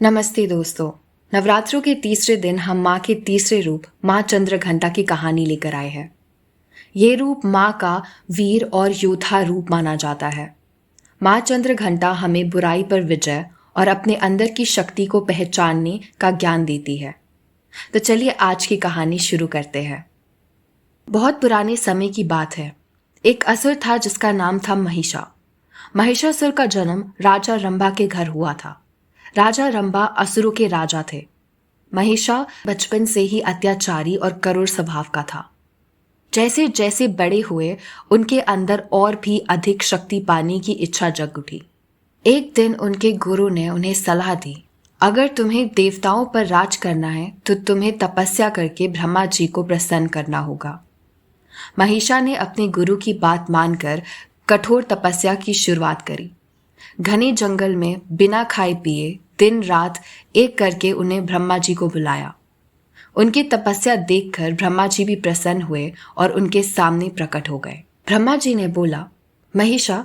नमस्ते दोस्तों। नवरात्रों के तीसरे दिन हम माँ के तीसरे रूप माँ चंद्रघंटा की कहानी लेकर आए हैं। ये रूप माँ का वीर और योद्धा रूप माना जाता है। माँ चंद्रघंटा हमें बुराई पर विजय और अपने अंदर की शक्ति को पहचानने का ज्ञान देती है। तो चलिए आज की कहानी शुरू करते हैं। बहुत पुराने समय की बात है। एक असुर था जिसका नाम था महिषा। महिषासुर का जन्म राजा रंभा के घर हुआ था। राजा रंभा असुरों के राजा थे। महिषा बचपन से ही अत्याचारी और कठोर स्वभाव का था। जैसे जैसे बड़े हुए उनके अंदर और भी अधिक शक्ति पाने की इच्छा जग उठी। एक दिन उनके गुरु ने उन्हें सलाह दी, अगर तुम्हें देवताओं पर राज करना है तो तुम्हें तपस्या करके ब्रह्मा जी को प्रसन्न करना होगा। महिषा ने अपने गुरु की बात मानकर कठोर तपस्या की शुरुआत करी। घने जंगल में बिना खाए पिए दिन रात एक करके उन्हें ब्रह्मा जी को बुलाया। उनकी तपस्या देखकर ब्रह्मा जी भी प्रसन्न हुए और उनके सामने प्रकट हो गए। ब्रह्मा जी ने बोला, महिषा,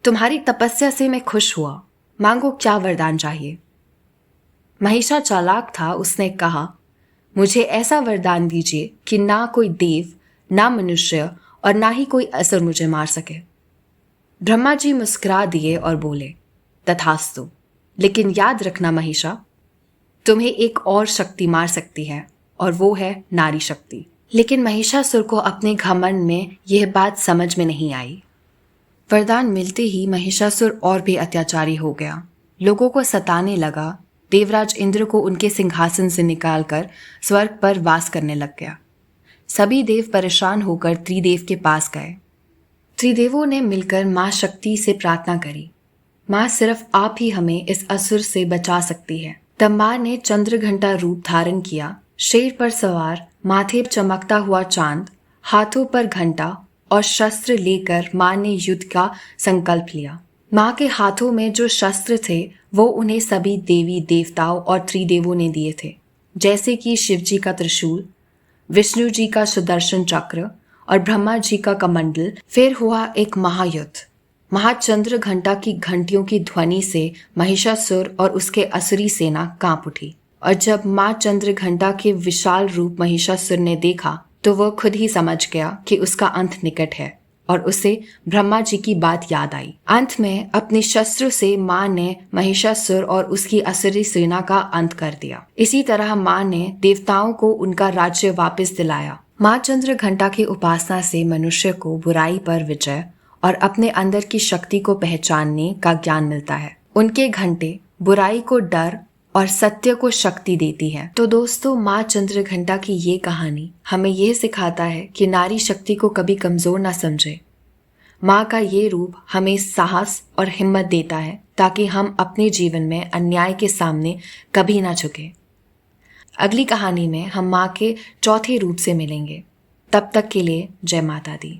तुम्हारी तपस्या से मैं खुश हुआ, मांगो क्या वरदान चाहिए। महिषा चालाक था। उसने कहा, मुझे ऐसा वरदान दीजिए कि ना कोई देव, ना मनुष्य और ना ही कोई असुर मुझे मार सके। ब्रह्मा जी मुस्कुरा दिए और बोले, तथास्तु, लेकिन याद रखना महिषा, तुम्हें एक और शक्ति मार सकती है और वो है नारी शक्ति। लेकिन महिषासुर को अपने घमंड में यह बात समझ में नहीं आई। वरदान मिलते ही महिषासुर और भी अत्याचारी हो गया। लोगों को सताने लगा। देवराज इंद्र को उनके सिंहासन से निकालकर स्वर्ग पर वास करने लग गया। सभी देव परेशान होकर त्रिदेव के पास गए। त्रिदेवों ने मिलकर माँ शक्ति से प्रार्थना करी, माँ सिर्फ आप ही हमें इस असुर से बचा सकती है। तब माँ ने चंद्रघंटा रूप धारण किया। शेर पर सवार, माथे पर चमकता हुआ चांद, हाथों पर घंटा और शस्त्र लेकर माँ ने युद्ध का संकल्प लिया। माँ के हाथों में जो शस्त्र थे वो उन्हें सभी देवी देवताओं और त्रिदेवों ने दिए थे, जैसे कि शिव जी का त्रिशूल, विष्णु जी का सुदर्शन चक्र और ब्रह्मा जी का कमंडल। फिर हुआ एक महायुद्ध। महाचंद्रघंटा की घंटियों की ध्वनि से महिषासुर और उसके असुरी सेना कांप उठी। और जब माँ चंद्रघंटा के विशाल रूप महिषासुर ने देखा तो वह खुद ही समझ गया कि उसका अंत निकट है और उसे ब्रह्मा जी की बात याद आई। अंत में अपने शस्त्र से माँ ने महिषासुर और उसकी असुरी सेना का अंत कर दिया। इसी तरह माँ ने देवताओं को उनका राज्य वापस दिलाया। माँ चंद्रघंटा की उपासना से मनुष्य को बुराई पर विजय और अपने अंदर की शक्ति को पहचानने का ज्ञान मिलता है। उनके घंटे बुराई को डर और सत्य को शक्ति देती है। तो दोस्तों, माँ चंद्रघंटा की ये कहानी हमें ये सिखाता है कि नारी शक्ति को कभी कमजोर ना समझे। माँ का ये रूप हमें साहस और हिम्मत देता है ताकि हम अपने जीवन में अन्याय के सामने कभी ना झुके। अगली कहानी में हम माँ के चौथे रूप से मिलेंगे। तब तक के लिए जय माता दी।